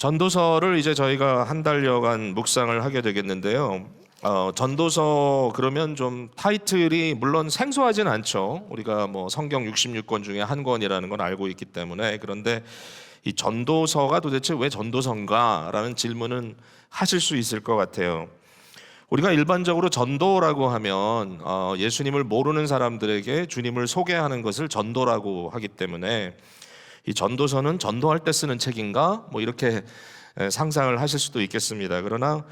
전도서를 이제 저희가 한 달여간 묵상을 하게 되겠는데요. 전도서 그러면 좀 타이틀이 물론 생소하진 않죠. 우리가 뭐 성경 66권 중에 한 권이라는 건 알고 있기 때문에. 그런데 이 전도서가 도대체 왜 전도서인가라는 질문은 하실 수 있을 것 같아요. 우리가 일반적으로 전도라고 하면 예수님을 모르는 사람들에게 주님을 소개하는 것을 전도라고 하기 때문에 이 전도서는 전도할 때 쓰는 책인가? 뭐 이렇게 상상을 하실 수도 있겠습니다. 그러나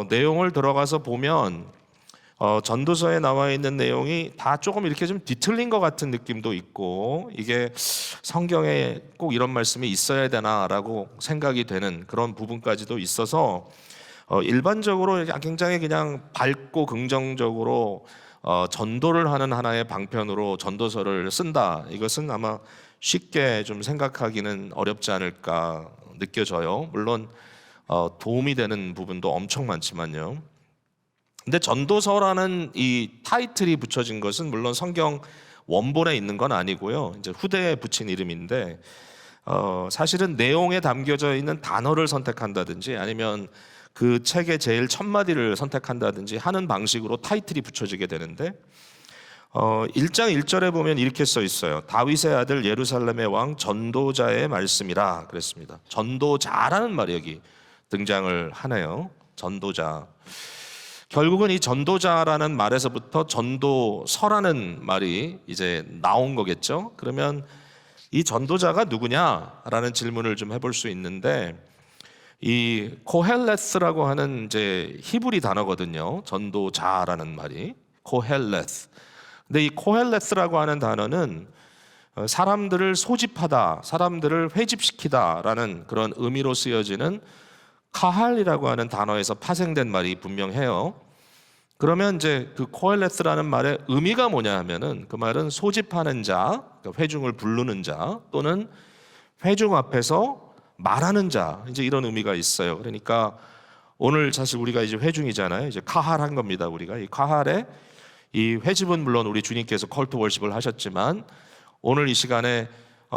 내용을 들어가서 보면 전도서에 나와 있는 내용이 다 조금 이렇게 좀 뒤틀린 것 같은 느낌도 있고, 이게 성경에 꼭 이런 말씀이 있어야 되나라고 생각이 되는 그런 부분까지도 있어서 일반적으로 굉장히 그냥 밝고 긍정적으로 전도를 하는 하나의 방편으로 전도서를 쓴다. 이것은 아마 쉽게 좀 생각하기는 어렵지 않을까 느껴져요. 물론 도움이 되는 부분도 엄청 많지만요. 근데 전도서라는 이 타이틀이 붙여진 것은 물론 성경 원본에 있는 건 아니고요. 이제 후대에 붙인 이름인데 사실은 내용에 담겨져 있는 단어를 선택한다든지 아니면 그 책의 제일 첫 마디를 선택한다든지 하는 방식으로 타이틀이 붙여지게 되는데 1장 1절에 보면 이렇게 써 있어요. 다윗의 아들 예루살렘의 왕 전도자의 말씀이라 그랬습니다. 전도자라는 말이 여기 등장을 하네요. 전도자. 결국은 이 전도자라는 말에서부터 전도서라는 말이 이제 나온 거겠죠. 그러면 이 전도자가 누구냐라는 질문을 좀 해볼 수 있는데, 이 코헬레스라고 하는 이제 히브리 단어거든요. 전도자라는 말이 코헬레스. 근데 이 코헬레스라고 하는 단어는 사람들을 소집하다, 사람들을 회집시키다라는 그런 의미로 쓰여지는 카할이라고 하는 단어에서 파생된 말이 분명해요. 그러면 이제 그 코헬레스라는 말의 의미가 뭐냐 하면은 그 말은 소집하는 자, 그러니까 회중을 부르는 자, 또는 회중 앞에서 말하는 자, 이제 이런 의미가 있어요. 그러니까 오늘 사실 우리가 이제 회중이잖아요. 이제 카할한 겁니다. 우리가 이 카할에 이 회집은 물론 우리 주님께서 컬트 월십을 하셨지만 오늘 이 시간에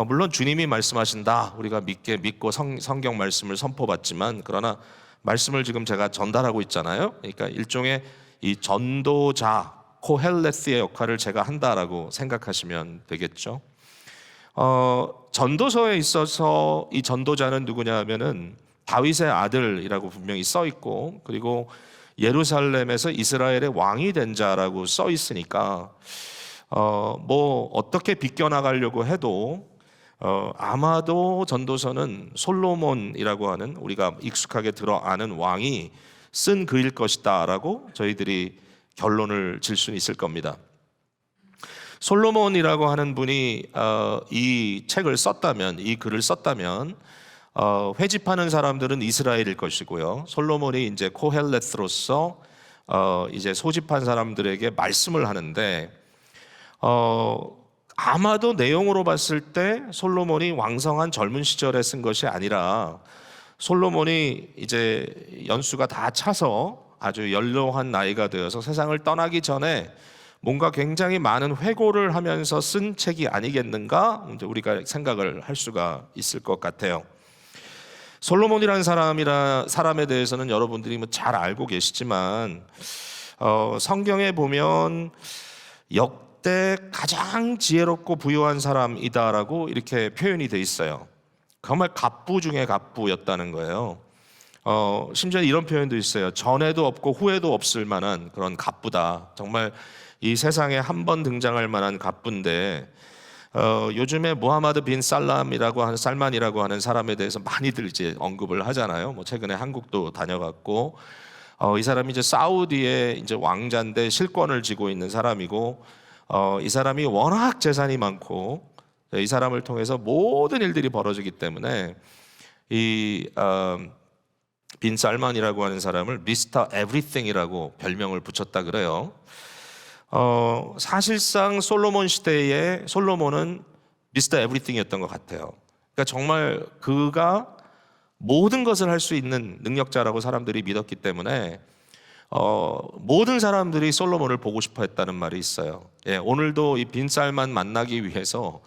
물론 주님이 말씀하신다, 우리가 믿고 성경 말씀을 선포받지만, 그러나 말씀을 지금 제가 전달하고 있잖아요. 그러니까 일종의 이 전도자 코헬레스의 역할을 제가 한다라고 생각하시면 되겠죠. 전도서에 있어서 이 전도자는 누구냐 하면은 다윗의 아들이라고 분명히 써 있고, 그리고 예루살렘에서 이스라엘의 왕이 된 자라고 써 있으니까 뭐 어떻게 비껴나가려고 해도 아마도 전도서는 솔로몬이라고 하는 우리가 익숙하게 들어 아는 왕이 쓴 글일 것이다라고 저희들이 결론을 질 수 있을 겁니다. 솔로몬이라고 하는 분이 이 책을 썼다면, 이 글을 썼다면 회집하는 사람들은 이스라엘일 것이고요. 솔로몬이 이제 코헬레스로서 이제 소집한 사람들에게 말씀을 하는데 아마도 내용으로 봤을 때 솔로몬이 왕성한 젊은 시절에 쓴 것이 아니라 솔로몬이 이제 연수가 다 차서 아주 연로한 나이가 되어서 세상을 떠나기 전에 뭔가 굉장히 많은 회고를 하면서 쓴 책이 아니겠는가, 이제 우리가 생각을 할 수가 있을 것 같아요. 솔로몬이라는 사람에 대해서는 여러분들이 뭐 잘 알고 계시지만 성경에 보면 역대 가장 지혜롭고 부유한 사람이다라고 이렇게 표현이 돼 있어요. 정말 갑부 중에 갑부였다는 거예요. 심지어 이런 표현도 있어요. 전에도 없고 후에도 없을 만한 그런 갑부다. 정말 이 세상에 한 번 등장할 만한 갑부인데 요즘에 무하마드 빈 살만이라고 하는 사람에 대해서 많이들 이제 언급을 하잖아요. 뭐 최근에 한국도 다녀갔고, 이 사람이 이제 사우디의 이제 왕자인데 실권을 쥐고 있는 사람이고, 이 사람이 워낙 재산이 많고, 이 사람을 통해서 모든 일들이 벌어지기 때문에 이 빈 살만이라고 하는 사람을 미스터 에브리띵이라고 별명을 붙였다 그래요. 사실상 솔로몬 시대에 솔로몬은 미스터 에브리띵이었던 것 같아요. 그러니까 정말 그가 모든 것을 할 수 있는 능력자라고 사람들이 믿었기 때문에 모든 사람들이 솔로몬을 보고 싶어 했다는 말이 있어요. 예, 오늘도 이 빈 살만 만나기 위해서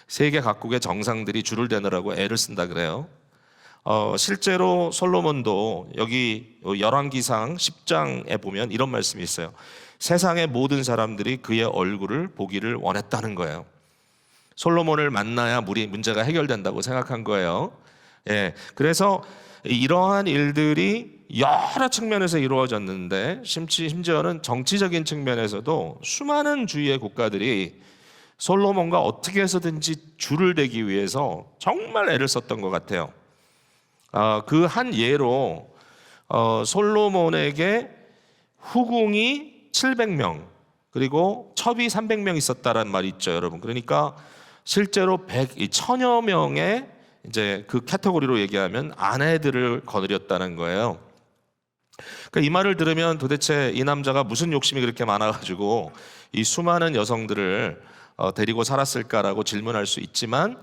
세계 각국의 정상들이 줄을 대느라고 애를 쓴다 그래요. 실제로 솔로몬도 여기 열왕기상 10장에 보면 이런 말씀이 있어요. 세상의 모든 사람들이 그의 얼굴을 보기를 원했다는 거예요. 솔로몬을 만나야 문제가 해결된다고 생각한 거예요. 예, 그래서 이러한 일들이 여러 측면에서 이루어졌는데 심지어는 정치적인 측면에서도 수많은 주위의 국가들이 솔로몬과 어떻게 해서든지 줄을 대기 위해서 정말 애를 썼던 것 같아요. 그 한 예로 솔로몬에게 후궁이 700명 그리고 첩이 300명 있었다라는 말이 있죠, 여러분. 그러니까 실제로 1000여 명의 이제 그 카테고리로 얘기하면 아내들을 거느렸다는 거예요. 그러니까 이 말을 들으면 도대체 이 남자가 무슨 욕심이 그렇게 많아가지고 이 수많은 여성들을 데리고 살았을까라고 질문할 수 있지만,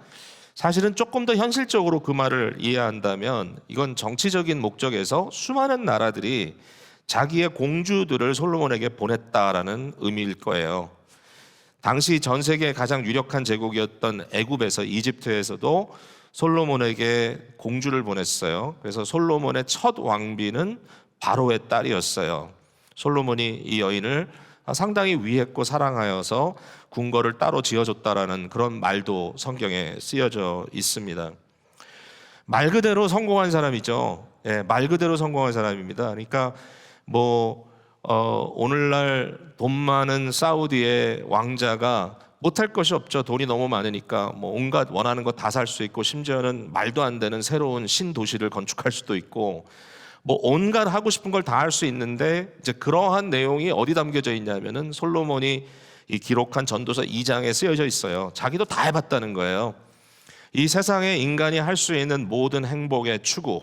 사실은 조금 더 현실적으로 그 말을 이해한다면 이건 정치적인 목적에서 수많은 나라들이 자기의 공주들을 솔로몬에게 보냈다라는 의미일 거예요. 당시 전 세계의 가장 유력한 제국이었던 애굽에서, 이집트에서도 솔로몬에게 공주를 보냈어요. 그래서 솔로몬의 첫 왕비는 바로의 딸이었어요. 솔로몬이 이 여인을 상당히 위했고 사랑하여서 궁궐을 따로 지어줬다라는 그런 말도 성경에 쓰여져 있습니다. 말 그대로 성공한 사람이죠. 예, 말 그대로 성공한 사람입니다. 그러니까 오늘날 돈 많은 사우디의 왕자가 못할 것이 없죠. 돈이 너무 많으니까 온갖 원하는 거 다 살 수 있고, 심지어는 말도 안 되는 새로운 신도시를 건축할 수도 있고, 온갖 하고 싶은 걸 다 할 수 있는데, 이제 그러한 내용이 어디 담겨져 있냐면은 솔로몬이 이 기록한 전도서 2장에 쓰여져 있어요. 자기도 다 해봤다는 거예요. 이 세상에 인간이 할 수 있는 모든 행복의 추구,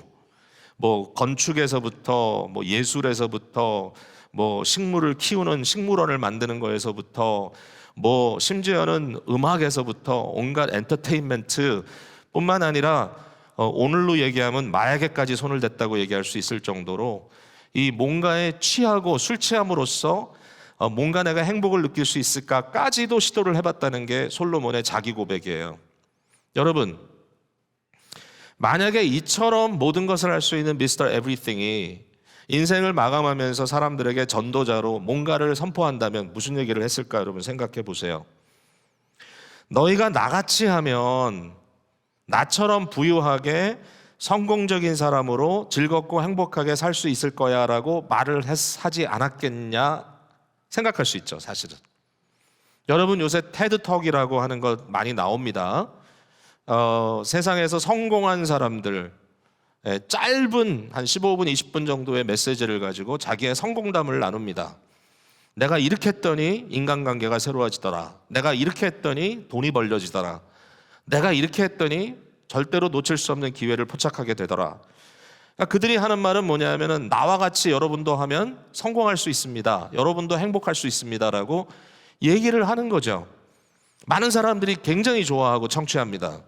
건축에서부터 예술에서부터 식물을 키우는 식물원을 만드는 거에서부터 심지어는 음악에서부터 온갖 엔터테인먼트 뿐만 아니라 오늘로 얘기하면 마약에까지 손을 댔다고 얘기할 수 있을 정도로 이 뭔가에 취하고 술 취함으로써 뭔가 내가 행복을 느낄 수 있을까까지도 시도를 해봤다는 게 솔로몬의 자기 고백이에요. 여러분, 만약에 이처럼 모든 것을 할 수 있는 미스터 에브리띵이 인생을 마감하면서 사람들에게 전도자로 뭔가를 선포한다면 무슨 얘기를 했을까? 여러분 생각해 보세요. 너희가 나같이 하면 나처럼 부유하게 성공적인 사람으로 즐겁고 행복하게 살 수 있을 거야 라고 말을 하지 않았겠냐 생각할 수 있죠, 사실은. 여러분, 요새 테드톡이라고 하는 것 많이 나옵니다. 세상에서 성공한 사람들, 짧은 한 15분, 20분 정도의 메시지를 가지고 자기의 성공담을 나눕니다. 내가 이렇게 했더니 인간관계가 새로워지더라. 내가 이렇게 했더니 돈이 벌려지더라. 내가 이렇게 했더니 절대로 놓칠 수 없는 기회를 포착하게 되더라. 그러니까 그들이 하는 말은 뭐냐면은 나와 같이 여러분도 하면 성공할 수 있습니다. 여러분도 행복할 수 있습니다라고 얘기를 하는 거죠. 많은 사람들이 굉장히 좋아하고 청취합니다.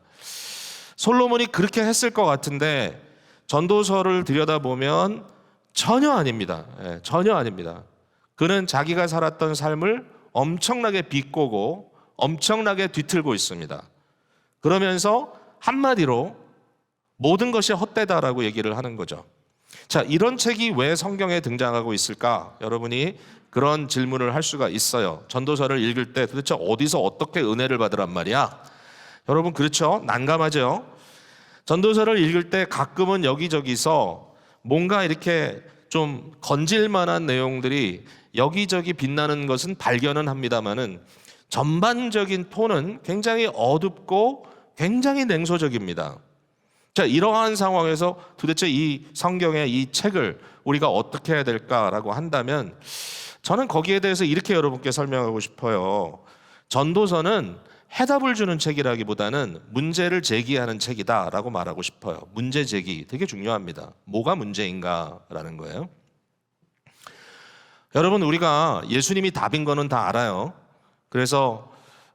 솔로몬이 그렇게 했을 것 같은데 전도서를 들여다보면 전혀 아닙니다. 전혀 아닙니다. 그는 자기가 살았던 삶을 엄청나게 비꼬고 엄청나게 뒤틀고 있습니다. 그러면서 한마디로 모든 것이 헛되다라고 얘기를 하는 거죠. 자, 이런 책이 왜 성경에 등장하고 있을까? 여러분이 그런 질문을 할 수가 있어요. 전도서를 읽을 때 도대체 어디서 어떻게 은혜를 받으란 말이야? 여러분, 그렇죠? 난감하죠? 전도서를 읽을 때 가끔은 여기저기서 뭔가 이렇게 좀 건질 만한 내용들이 여기저기 빛나는 것은 발견은 합니다만은 전반적인 톤은 굉장히 어둡고 굉장히 냉소적입니다. 자, 이러한 상황에서 도대체 이 성경의 이 책을 우리가 어떻게 해야 될까라고 한다면 저는 거기에 대해서 이렇게 여러분께 설명하고 싶어요. 전도서는 해답을 주는 책이라기보다는 문제를 제기하는 책이다라고 말하고 싶어요. 문제 제기 되게 중요합니다. 뭐가 문제인가라는 거예요. 여러분, 우리가 예수님이 답인 거는 다 알아요. 그래서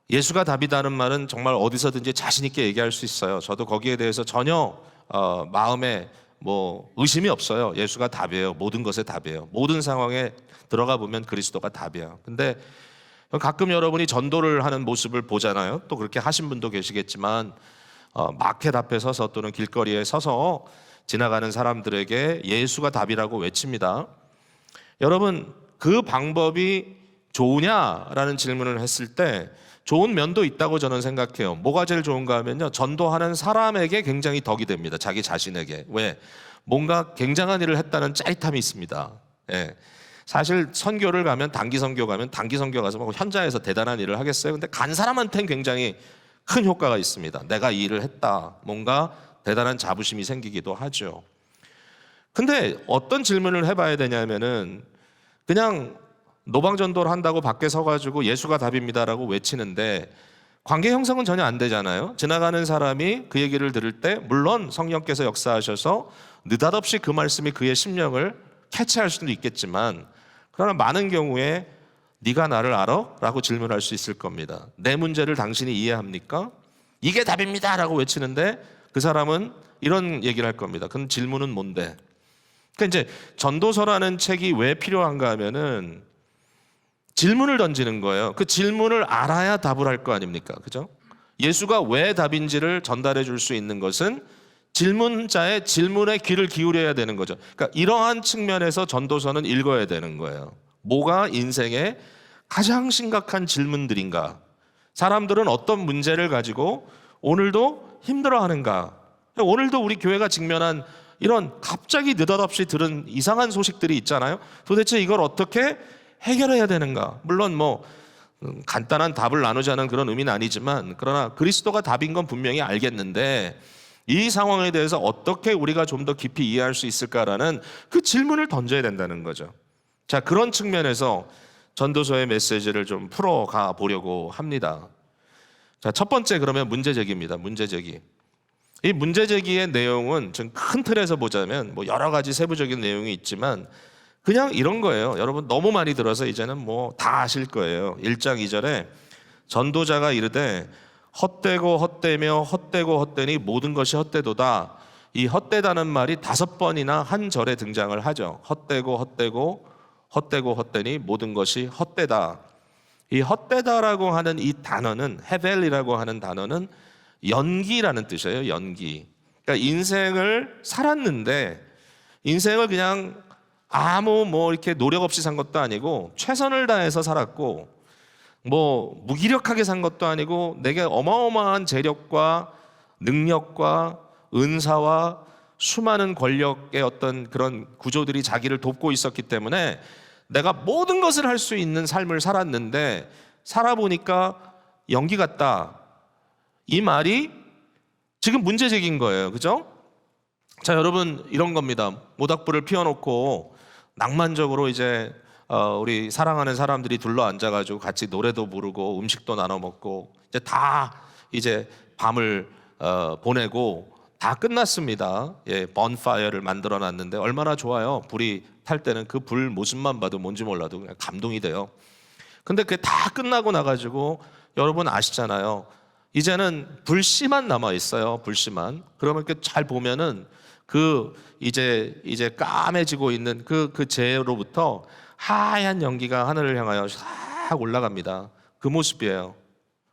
예수가 답이다는 말은 정말 어디서든지 자신 있게 얘기할 수 있어요. 저도 거기에 대해서 전혀 마음에 의심이 없어요. 예수가 답이에요. 모든 것의 답이에요. 모든 상황에 들어가 보면 그리스도가 답이에요. 근데 가끔 여러분이 전도를 하는 모습을 보잖아요. 또 그렇게 하신 분도 계시겠지만 마켓 앞에 서서 또는 길거리에 서서 지나가는 사람들에게 예수가 답이라고 외칩니다. 여러분, 그 방법이 좋으냐라는 질문을 했을 때 좋은 면도 있다고 저는 생각해요. 뭐가 제일 좋은가 하면요, 전도하는 사람에게 굉장히 덕이 됩니다. 자기 자신에게. 왜? 뭔가 굉장한 일을 했다는 짜릿함이 있습니다. 예. 사실 선교를 가면, 단기 선교 가서 뭐 현장에서 대단한 일을 하겠어요. 근데 간 사람한테는 굉장히 큰 효과가 있습니다. 내가 이 일을 했다, 뭔가 대단한 자부심이 생기기도 하죠. 근데 어떤 질문을 해봐야 되냐면은, 그냥 노방전도를 한다고 밖에 서가지고 예수가 답입니다라고 외치는데 관계 형성은 전혀 안 되잖아요. 지나가는 사람이 그 얘기를 들을 때 물론 성령께서 역사하셔서 느닷없이 그 말씀이 그의 심령을 캐치할 수도 있겠지만, 그러나 많은 경우에 네가 나를 알아? 라고 질문할 수 있을 겁니다. 내 문제를 당신이 이해합니까? 이게 답입니다 라고 외치는데 그 사람은 이런 얘기를 할 겁니다. 그럼 질문은 뭔데? 그러니까 이제 전도서라는 책이 왜 필요한가 하면은 질문을 던지는 거예요. 그 질문을 알아야 답을 할 거 아닙니까? 그죠? 예수가 왜 답인지를 전달해 줄 수 있는 것은 질문자의 질문에 귀를 기울여야 되는 거죠. 그러니까 이러한 측면에서 전도서는 읽어야 되는 거예요. 뭐가 인생의 가장 심각한 질문들인가? 사람들은 어떤 문제를 가지고 오늘도 힘들어하는가? 오늘도 우리 교회가 직면한 이런 갑자기 느닷없이 들은 이상한 소식들이 있잖아요. 도대체 이걸 어떻게 해결해야 되는가? 물론 간단한 답을 나누자는 그런 의미는 아니지만, 그러나 그리스도가 답인 건 분명히 알겠는데 이 상황에 대해서 어떻게 우리가 좀 더 깊이 이해할 수 있을까라는 그 질문을 던져야 된다는 거죠. 자, 그런 측면에서 전도서의 메시지를 좀 풀어가 보려고 합니다. 자, 첫 번째, 그러면 문제제기입니다. 문제제기. 이 문제제기의 내용은 좀 큰 틀에서 보자면 여러 가지 세부적인 내용이 있지만 그냥 이런 거예요. 여러분 너무 많이 들어서 이제는 다 아실 거예요. 1장 2절에 전도자가 이르되 헛되고 헛되며 헛되고 헛되니 모든 것이 헛되도다. 이 헛되다는 말이 5번이나 한 절에 등장을 하죠. 헛되고 헛되고 헛되고 헛되니 모든 것이 헛되다. 이 헛되다라고 하는 이 단어는, 헤벨이라고 하는 단어는 연기라는 뜻이에요. 연기. 그러니까 인생을 살았는데 인생을 그냥 아무 이렇게 노력 없이 산 것도 아니고 최선을 다해서 살았고 무기력하게 산 것도 아니고 내게 어마어마한 재력과 능력과 은사와 수많은 권력의 어떤 그런 구조들이 자기를 돕고 있었기 때문에 내가 모든 것을 할 수 있는 삶을 살았는데 살아보니까 연기 같다. 이 말이 지금 문제제기인 거예요. 그죠? 자, 여러분 이런 겁니다. 모닥불을 피워놓고 낭만적으로 이제 우리 사랑하는 사람들이 둘러 앉아가지고 같이 노래도 부르고 음식도 나눠 먹고 이제 밤을 보내고 다 끝났습니다. 예, bonfire를 만들어 놨는데 얼마나 좋아요. 불이 탈 때는 그 불 모습만 봐도 뭔지 몰라도 그냥 감동이 돼요. 근데 그게 다 끝나고 나가지고 여러분 아시잖아요. 이제는 불씨만 남아 있어요. 불씨만. 그러면 이렇게 잘 보면은 이제 까매지고 있는 그 재로부터 하얀 연기가 하늘을 향하여 싹 올라갑니다. 그 모습이에요.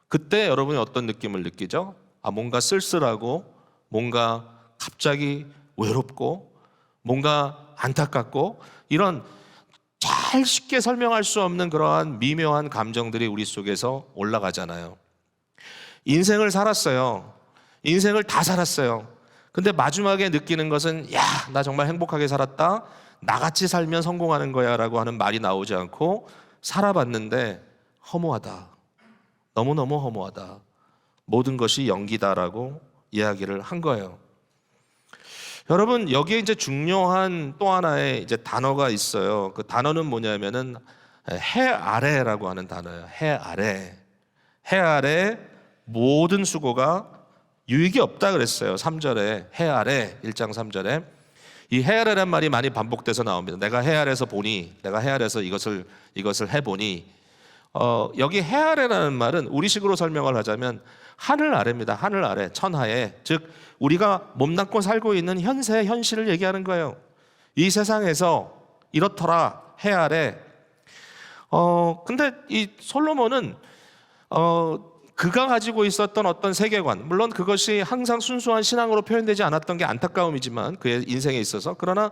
그때 여러분이 어떤 느낌을 느끼죠? 뭔가 쓸쓸하고 뭔가 갑자기 외롭고 뭔가 안타깝고 이런 잘 쉽게 설명할 수 없는 그러한 미묘한 감정들이 우리 속에서 올라가잖아요. 인생을 살았어요. 인생을 다 살았어요. 근데 마지막에 느끼는 것은 나 정말 행복하게 살았다. 나같이 살면 성공하는 거야 라고 하는 말이 나오지 않고 살아봤는데 허무하다. 너무너무 허무하다. 모든 것이 연기다라고 이야기를 한 거예요. 여러분 여기에 이제 중요한 또 하나의 이제 단어가 있어요. 그 단어는 뭐냐면은 해 아래라고 하는 단어예요. 해 아래. 해 아래 모든 수고가 유익이 없다 그랬어요. 3절에 해 아래 1장 3절에 이 해 아래란 말이 많이 반복돼서 나옵니다. 내가 해 아래서 보니, 내가 해 아래서 이것을 해보니 여기 해 아래라는 말은 우리식으로 설명을 하자면 하늘 아래입니다. 하늘 아래, 천하에. 즉 우리가 몸담고 살고 있는 현세, 현실을 얘기하는 거예요. 이 세상에서 이렇더라, 해 아래. 근데 이 솔로몬은 그가 가지고 있었던 어떤 세계관, 물론 그것이 항상 순수한 신앙으로 표현되지 않았던 게 안타까움이지만 그의 인생에 있어서, 그러나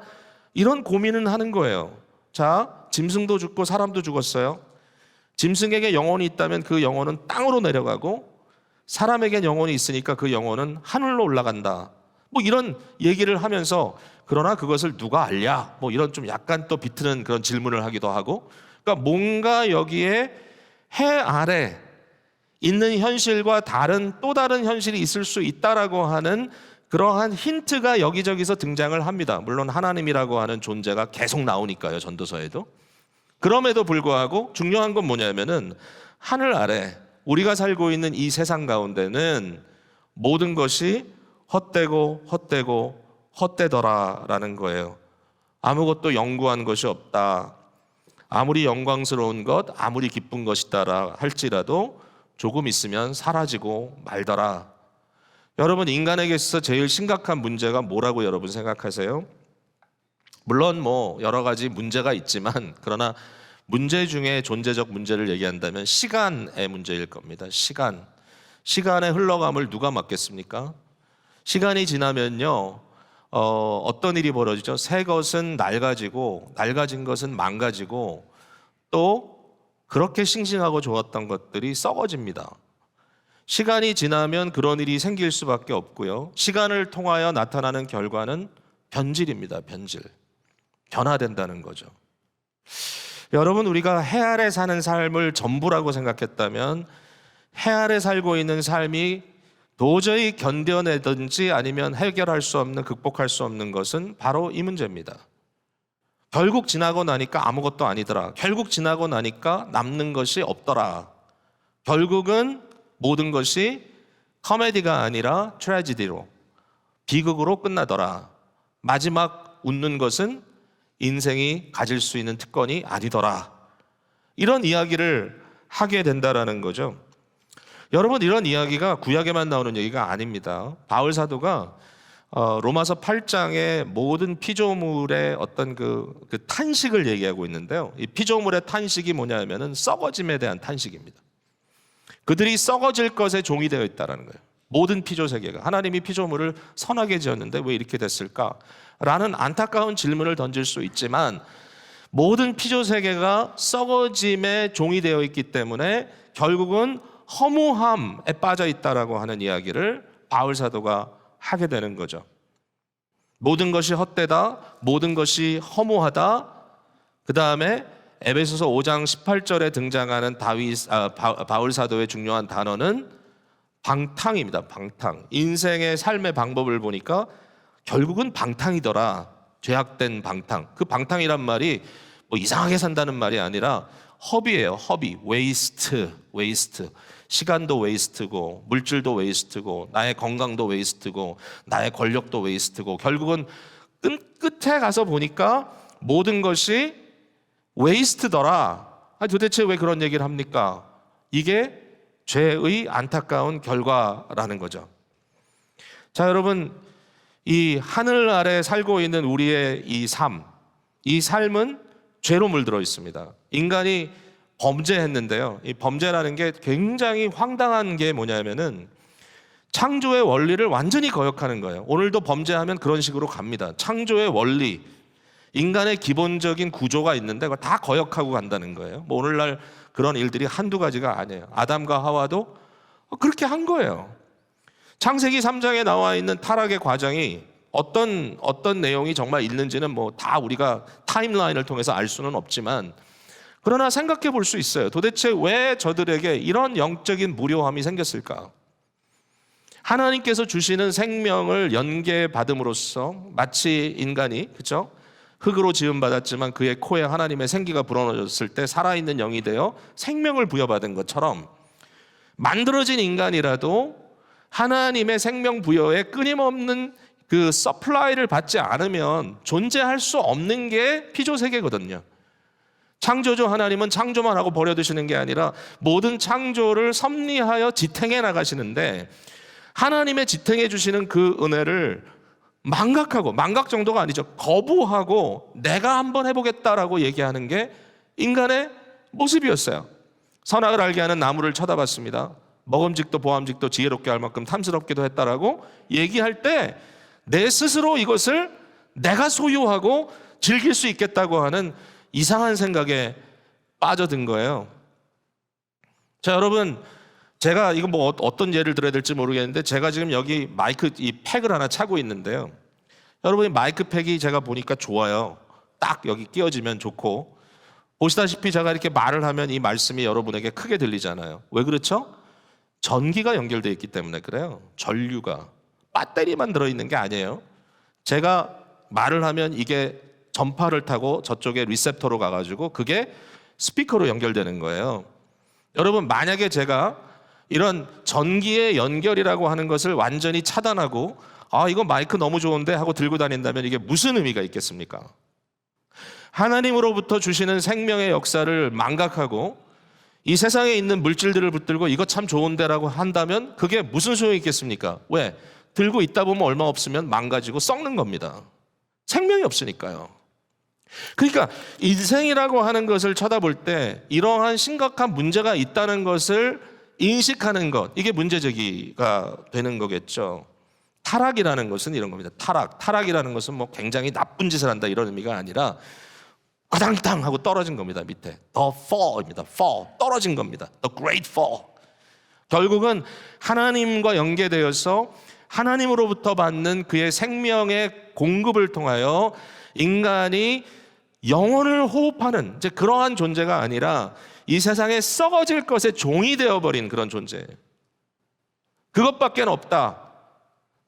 이런 고민은 하는 거예요. 자, 짐승도 죽고 사람도 죽었어요. 짐승에게 영혼이 있다면 그 영혼은 땅으로 내려가고, 사람에겐 영혼이 있으니까 그 영혼은 하늘로 올라간다. 뭐 이런 얘기를 하면서, 그러나 그것을 누가 알랴? 뭐 이런 좀 약간 또 비트는 그런 질문을 하기도 하고, 그러니까 뭔가 여기에 해 아래 있는 현실과 또 다른 현실이 있을 수 있다라고 하는 그러한 힌트가 여기저기서 등장을 합니다. 물론 하나님이라고 하는 존재가 계속 나오니까요, 전도서에도. 그럼에도 불구하고 중요한 건 뭐냐면은, 하늘 아래 우리가 살고 있는 이 세상 가운데는 모든 것이 헛되고 헛되고 헛되더라라는 거예요. 아무것도 영구한 것이 없다. 아무리 영광스러운 것, 아무리 기쁜 것이다라 할지라도 조금 있으면 사라지고 말더라. 여러분, 인간에게 있어서 제일 심각한 문제가 뭐라고 여러분 생각하세요? 물론 뭐 여러 가지 문제가 있지만, 그러나 문제 중에 존재적 문제를 얘기한다면 시간의 문제일 겁니다. 시간의 흘러감을 누가 막겠습니까? 시간이 지나면요, 어떤 일이 벌어지죠? 새 것은 낡아지고, 낡아진 것은 망가지고, 또 그렇게 싱싱하고 좋았던 것들이 썩어집니다. 시간이 지나면 그런 일이 생길 수밖에 없고요. 시간을 통하여 나타나는 결과는 변질입니다. 변화된다는 거죠. 여러분, 우리가 해 아래 사는 삶을 전부라고 생각했다면, 해 아래 살고 있는 삶이 도저히 견뎌내든지 아니면 해결할 수 없는, 극복할 수 없는 것은 바로 이 문제입니다. 결국 지나고 나니까 아무것도 아니더라. 결국 지나고 나니까 남는 것이 없더라. 결국은 모든 것이 코미디가 아니라 트래지디로, 비극으로 끝나더라. 마지막 웃는 것은 인생이 가질 수 있는 특권이 아니더라. 이런 이야기를 하게 된다라는 거죠. 여러분, 이런 이야기가 구약에만 나오는 얘기가 아닙니다. 바울 사도가 로마서 8장의 모든 피조물의 어떤 그 탄식을 얘기하고 있는데요. 이 피조물의 탄식이 뭐냐면은 썩어짐에 대한 탄식입니다. 그들이 썩어질 것에 종이 되어 있다는 거예요. 모든 피조 세계가. 하나님이 피조물을 선하게 지었는데 왜 이렇게 됐을까? 라는 안타까운 질문을 던질 수 있지만, 모든 피조 세계가 썩어짐에 종이 되어 있기 때문에 결국은 허무함에 빠져 있다라고 하는 이야기를 바울 사도가 하게 되는 거죠. 모든 것이 헛되다, 모든 것이 허무하다. 그 다음에 에베소서 5장 18절에 등장하는 바울 사도의 중요한 단어는 방탕입니다. 방탕. 인생의 삶의 방법을 보니까 결국은 방탕이더라. 죄악된 방탕. 그 방탕이란 말이 뭐 이상하게 산다는 말이 아니라 허비예요. 허비. 웨이스트. 시간도 웨이스트고, 물질도 웨이스트고, 나의 건강도 웨이스트고, 나의 권력도 웨이스트고, 결국은 끝에 가서 보니까 모든 것이 웨이스트더라. 도대체 왜 그런 얘기를 합니까? 이게 죄의 안타까운 결과라는 거죠. 자, 여러분, 이 하늘 아래 살고 있는 우리의 이 삶은 죄로 물들어 있습니다. 인간이 범죄했는데요. 이 범죄라는 게 굉장히 황당한 게 뭐냐면은 창조의 원리를 완전히 거역하는 거예요. 오늘도 범죄하면 그런 식으로 갑니다. 창조의 원리, 인간의 기본적인 구조가 있는데 그걸 다 거역하고 간다는 거예요. 뭐 오늘날 그런 일들이 한두 가지가 아니에요. 아담과 하와도 그렇게 한 거예요. 창세기 3장에 나와 있는 타락의 과정이 어떤 내용이 정말 있는지는 뭐 다 우리가 타임라인을 통해서 알 수는 없지만, 그러나 생각해 볼 수 있어요. 도대체 왜 저들에게 이런 영적인 무료함이 생겼을까? 하나님께서 주시는 생명을 연계받음으로써 마치 인간이, 그렇죠? 흙으로 지음받았지만 그의 코에 하나님의 생기가 불어넣어졌을 때 살아있는 영이 되어 생명을 부여받은 것처럼, 만들어진 인간이라도 하나님의 생명 부여에 끊임없는 그 서플라이를 받지 않으면 존재할 수 없는 게 피조세계거든요. 창조주 하나님은 창조만 하고 버려두시는 게 아니라 모든 창조를 섭리하여 지탱해 나가시는데, 하나님의 지탱해 주시는 그 은혜를 망각 정도가 아니죠. 거부하고 내가 한번 해보겠다라고 얘기하는 게 인간의 모습이었어요. 선악을 알게 하는 나무를 쳐다봤습니다. 먹음직도 보암직도 지혜롭게 할 만큼 탐스럽기도 했다라고 얘기할 때 내 스스로 이것을 내가 소유하고 즐길 수 있겠다고 하는 이상한 생각에 빠져든 거예요. 자, 여러분, 제가 이거 뭐 어떤 예를 들어야 될지 모르겠는데 제가 지금 여기 마이크 이 팩을 하나 차고 있는데요. 여러분이 마이크 팩이 제가 보니까 좋아요. 딱 여기 끼워지면 좋고, 보시다시피 제가 이렇게 말을 하면 이 말씀이 여러분에게 크게 들리잖아요. 왜 그렇죠? 전기가 연결되어 있기 때문에 그래요. 전류가 배터리만 들어있는 게 아니에요. 제가 말을 하면 이게 전파를 타고 저쪽에 리셉터로 가가지고 그게 스피커로 연결되는 거예요. 여러분, 만약에 제가 이런 전기의 연결이라고 하는 것을 완전히 차단하고 이거 마이크 너무 좋은데 하고 들고 다닌다면 이게 무슨 의미가 있겠습니까? 하나님으로부터 주시는 생명의 역사를 망각하고 이 세상에 있는 물질들을 붙들고 이거 참 좋은데라고 한다면 그게 무슨 소용이 있겠습니까? 왜? 들고 있다 보면 얼마 없으면 망가지고 썩는 겁니다. 생명이 없으니까요. 그러니까 인생이라고 하는 것을 쳐다볼 때 이러한 심각한 문제가 있다는 것을 인식하는 것, 이게 문제제기가 되는 거겠죠. 타락이라는 것은 이런 겁니다. 타락이라는 것은 뭐 굉장히 나쁜 짓을 한다 이런 의미가 아니라 과당당 하고 떨어진 겁니다. 밑에 The fall입니다. fall, 떨어진 겁니다. The great fall. 결국은 하나님과 연계되어서 하나님으로부터 받는 그의 생명의 공급을 통하여 인간이 영혼을 호흡하는 이제 그러한 존재가 아니라 이 세상에 썩어질 것의 종이 되어버린 그런 존재. 그것밖에 없다.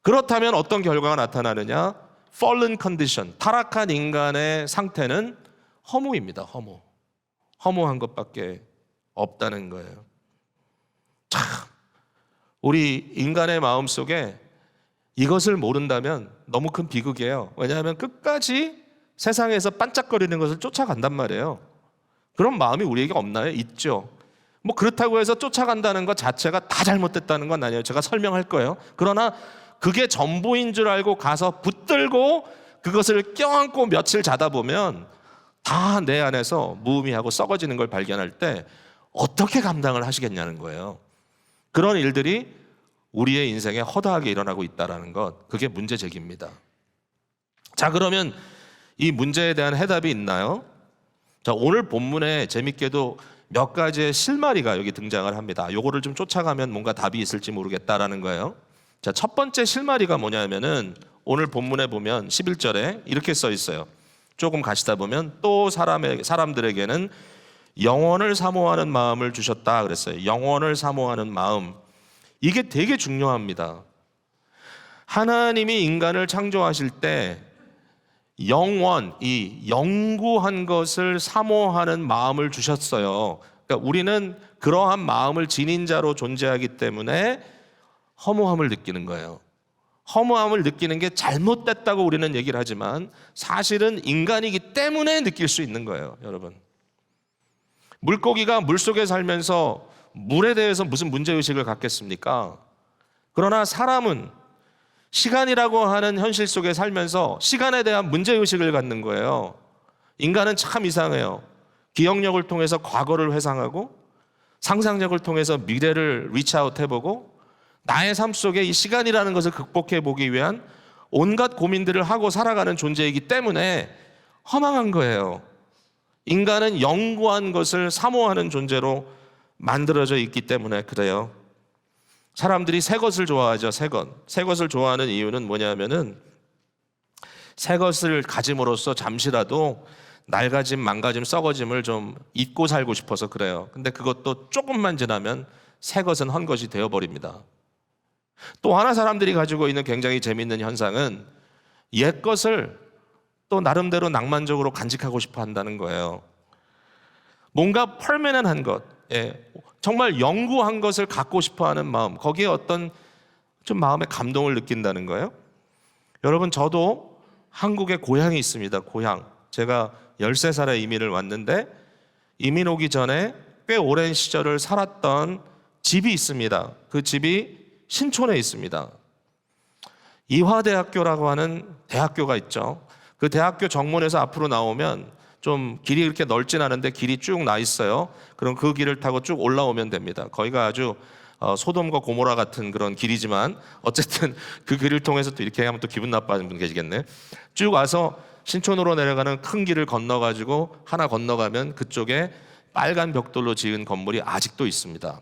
그렇다면 어떤 결과가 나타나느냐? fallen condition, 타락한 인간의 상태는 허무입니다. 허무한 것밖에 없다는 거예요. 참, 우리 인간의 마음속에 이것을 모른다면 너무 큰 비극이에요. 왜냐하면 끝까지 세상에서 반짝거리는 것을 쫓아간단 말이에요. 그런 마음이 우리에게 없나요? 있죠. 뭐 그렇다고 해서 쫓아간다는 것 자체가 다 잘못됐다는 건 아니에요. 제가 설명할 거예요. 그러나 그게 전부인 줄 알고 가서 붙들고 그것을 껴안고 며칠 자다 보면 다 내 안에서 무의미하고 썩어지는 걸 발견할 때 어떻게 감당을 하시겠냐는 거예요. 그런 일들이 우리의 인생에 허다하게 일어나고 있다는 것, 그게 문제 제기입니다. 자, 그러면 이 문제에 대한 해답이 있나요? 자, 오늘 본문에 재밌게도 몇 가지의 실마리가 여기 등장을 합니다. 요거를 좀 쫓아가면 뭔가 답이 있을지 모르겠다라는 거예요. 자, 첫 번째 실마리가 뭐냐면은 오늘 본문에 보면 11절에 이렇게 써 있어요. 조금 가시다 보면 또 사람들에게는 영원을 사모하는 마음을 주셨다 그랬어요. 영원을 사모하는 마음. 이게 되게 중요합니다. 하나님이 인간을 창조하실 때 영원, 이 영구한 것을 사모하는 마음을 주셨어요. 그러니까 우리는 그러한 마음을 지닌 자로 존재하기 때문에 허무함을 느끼는 거예요. 허무함을 느끼는 게 잘못됐다고 우리는 얘기를 하지만 사실은 인간이기 때문에 느낄 수 있는 거예요, 여러분. 물고기가 물속에 살면서 물에 대해서 무슨 문제의식을 갖겠습니까? 그러나 사람은 시간이라고 하는 현실 속에 살면서 시간에 대한 문제의식을 갖는 거예요. 인간은 참 이상해요. 기억력을 통해서 과거를 회상하고 상상력을 통해서 미래를 리치아웃 해보고 나의 삶 속에 이 시간이라는 것을 극복해 보기 위한 온갖 고민들을 하고 살아가는 존재이기 때문에 허망한 거예요. 인간은 영구한 것을 사모하는 존재로 만들어져 있기 때문에 그래요. 사람들이 새 것을 좋아하죠. 새 것을 좋아하는 이유는 뭐냐면은 새 것을 가짐으로써 잠시라도 낡아짐, 망가짐, 썩어짐을 좀 잊고 살고 싶어서 그래요. 근데 그것도 조금만 지나면 새 것은 헌 것이 되어버립니다. 또 하나 사람들이 가지고 있는 굉장히 재미있는 현상은 옛 것을 또 나름대로 낭만적으로 간직하고 싶어 한다는 거예요. 뭔가 퍼머넌한 것, 정말 영구한 것을 갖고 싶어 하는 마음, 거기에 어떤 좀 마음의 감동을 느낀다는 거예요. 여러분, 저도 한국에 고향이 있습니다. 고향. 제가 13살에 이민을 왔는데 이민 오기 전에 꽤 오랜 시절을 살았던 집이 있습니다. 그 집이 신촌에 있습니다. 이화대학교라고 하는 대학교가 있죠. 그 대학교 정문에서 앞으로 나오면 좀 길이 그렇게 넓진 않은데 길이 쭉 나 있어요. 그럼 그 길을 타고 쭉 올라오면 됩니다. 거기가 아주 소돔과 고모라 같은 그런 길이지만 어쨌든 그 길을 통해서 또 이렇게 하면 또 기분 나빠하는 분 계시겠네. 쭉 와서 신촌으로 내려가는 큰 길을 건너가지고 하나 건너가면 그쪽에 빨간 벽돌로 지은 건물이 아직도 있습니다.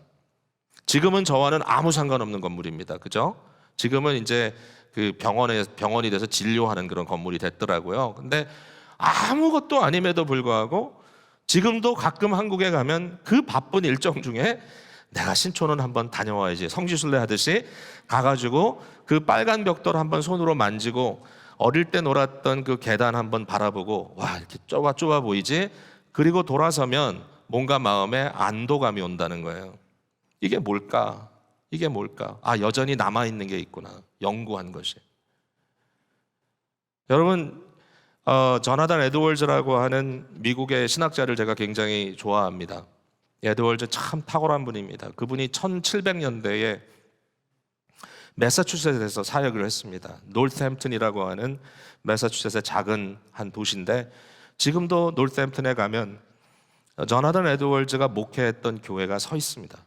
지금은 저와는 아무 상관없는 건물입니다. 그죠? 지금은 이제 그 병원이 돼서 진료하는 그런 건물이 됐더라고요. 근데 아무것도 아님에도 불구하고 지금도 가끔 한국에 가면 그 바쁜 일정 중에 내가 신촌은 한번 다녀와야지 성지순례 하듯이 가가지고 그 빨간 벽돌 한번 손으로 만지고 어릴 때 놀았던 그 계단 한번 바라보고 와 이렇게 좁아 보이지? 그리고 돌아서면 뭔가 마음에 안도감이 온다는 거예요. 이게 뭘까? 이게 뭘까? 아, 여전히 남아있는 게 있구나. 연구한 것이. 여러분, 저나단 에드월즈라고 하는 미국의 신학자를 제가 굉장히 좋아합니다. 에드월즈 참 탁월한 분입니다. 그분이 1700년대에 매사추세츠에서 사역을 했습니다. 노스햄튼이라고 하는 매사추세츠의 작은 한 도시인데 지금도 노스햄튼에 가면 저나단 에드월즈가 목회했던 교회가 서 있습니다.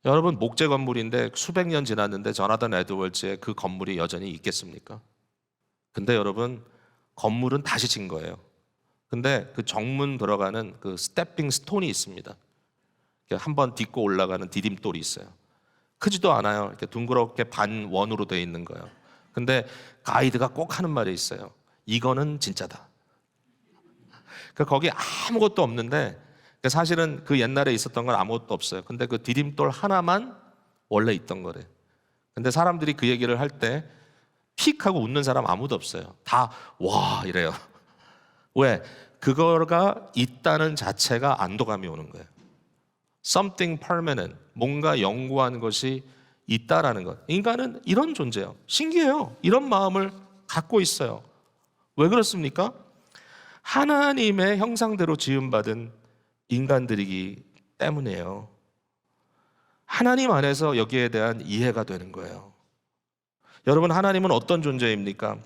여러분, 목재 건물인데 수백 년 지났는데 저나단 에드월즈의 그 건물이 여전히 있겠습니까? 근데 여러분, 건물은 다시 진 거예요. 근데 그 정문 들어가는 그 스태핑 스톤이 있습니다. 한번 딛고 올라가는 디딤돌이 있어요. 크지도 않아요. 이렇게 둥그렇게 반원으로 되어 있는 거예요. 근데 가이드가 꼭 하는 말이 있어요. 이거는 진짜다. 거기 아무것도 없는데 사실은 그 옛날에 있었던 건 아무것도 없어요. 근데 그 디딤돌 하나만 원래 있던 거래. 근데 사람들이 그 얘기를 할 때 픽 하고 웃는 사람 아무도 없어요. 다 와 이래요. 왜? 그거가 있다는 자체가 안도감이 오는 거예요. Something permanent, 뭔가 영구한 것이 있다라는 것. 인간은 이런 존재예요. 신기해요. 이런 마음을 갖고 있어요. 왜 그렇습니까? 하나님의 형상대로 지음받은 인간들이기 때문이에요. 하나님 안에서 여기에 대한 이해가 되는 거예요. 여러분, 하나님은 어떤 존재입니까?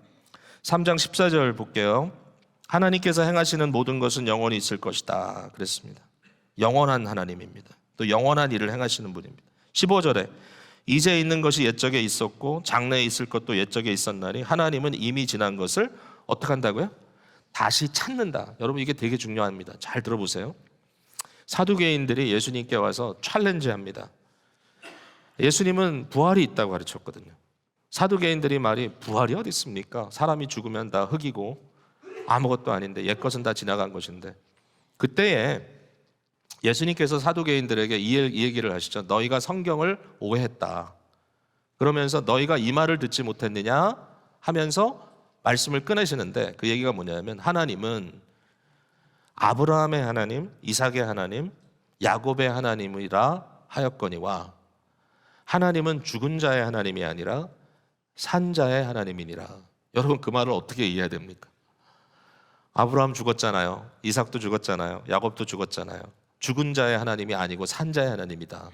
3장 14절 볼게요. 하나님께서 행하시는 모든 것은 영원히 있을 것이다 그랬습니다. 영원한 하나님입니다. 또 영원한 일을 행하시는 분입니다. 15절에 이제 있는 것이 옛적에 있었고 장래에 있을 것도 옛적에 있었나니 하나님은 이미 지난 것을 어떻게 한다고요? 다시 찾는다. 여러분, 이게 되게 중요합니다. 잘 들어보세요. 사두개인들이 예수님께 와서 챌린지합니다. 예수님은 부활이 있다고 가르쳤거든요. 사두개인들이 말이 부활이 어디 있습니까? 사람이 죽으면 다 흙이고 아무것도 아닌데 옛 것은 다 지나간 것인데. 그때에 예수님께서 사두개인들에게 이 얘기를 하시죠. 너희가 성경을 오해했다. 그러면서 너희가 이 말을 듣지 못했느냐 하면서 말씀을 꺼내시는데 그 얘기가 뭐냐면 하나님은 아브라함의 하나님, 이삭의 하나님, 야곱의 하나님이라 하였거니와 하나님은 죽은 자의 하나님이 아니라 산 자의 하나님이니라. 여러분, 그 말을 어떻게 이해해야 됩니까? 아브라함 죽었잖아요. 이삭도 죽었잖아요. 야곱도 죽었잖아요. 죽은 자의 하나님이 아니고 산 자의 하나님이다.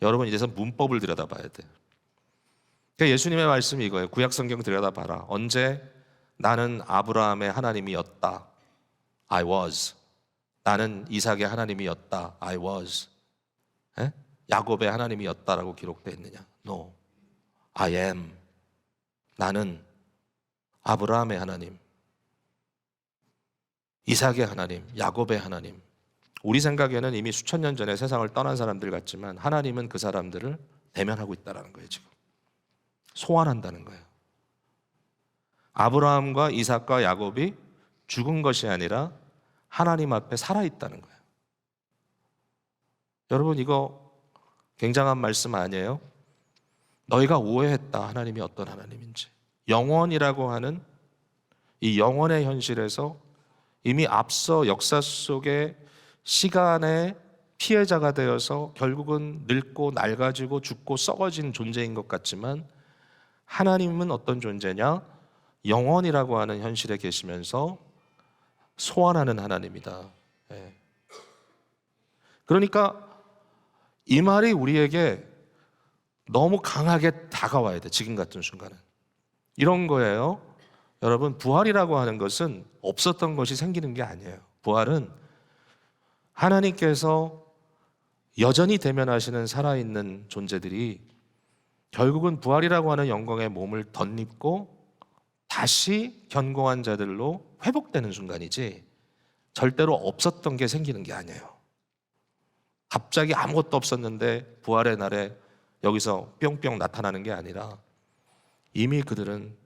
여러분, 이제서 문법을 들여다봐야 돼요. 그러니까 예수님의 말씀이 이거예요. 구약성경 들여다봐라. 언제 나는 아브라함의 하나님이었다. I was. 나는 이삭의 하나님이었다. I was. 에? 야곱의 하나님이었다라고 기록되어 있느냐? No. I am. 나는 아브라함의 하나님, 이삭의 하나님, 야곱의 하나님. 우리 생각에는 이미 수천 년 전에 세상을 떠난 사람들 같지만 하나님은 그 사람들을 대면하고 있다는 거예요. 지금 소환한다는 거예요. 아브라함과 이삭과 야곱이 죽은 것이 아니라 하나님 앞에 살아있다는 거예요. 여러분, 이거 굉장한 말씀 아니에요? 너희가 오해했다. 하나님이 어떤 하나님인지. 영원이라고 하는 이 영원의 현실에서 이미 앞서 역사 속에 시간의 피해자가 되어서 결국은 늙고 낡아지고 죽고 썩어진 존재인 것 같지만 하나님은 어떤 존재냐? 영원이라고 하는 현실에 계시면서 소환하는 하나님이다. 그러니까 이 말이 우리에게 너무 강하게 다가와야 돼. 지금 같은 순간은. 이런 거예요. 여러분, 부활이라고 하는 것은 없었던 것이 생기는 게 아니에요. 부활은 하나님께서 여전히 대면하시는 살아있는 존재들이 결국은 부활이라고 하는 영광의 몸을 덧입고 다시 견고한 자들로 회복되는 순간이지 절대로 없었던 게 생기는 게 아니에요. 갑자기 아무것도 없었는데 부활의 날에 여기서 뿅뿅 나타나는 게 아니라 이미 그들은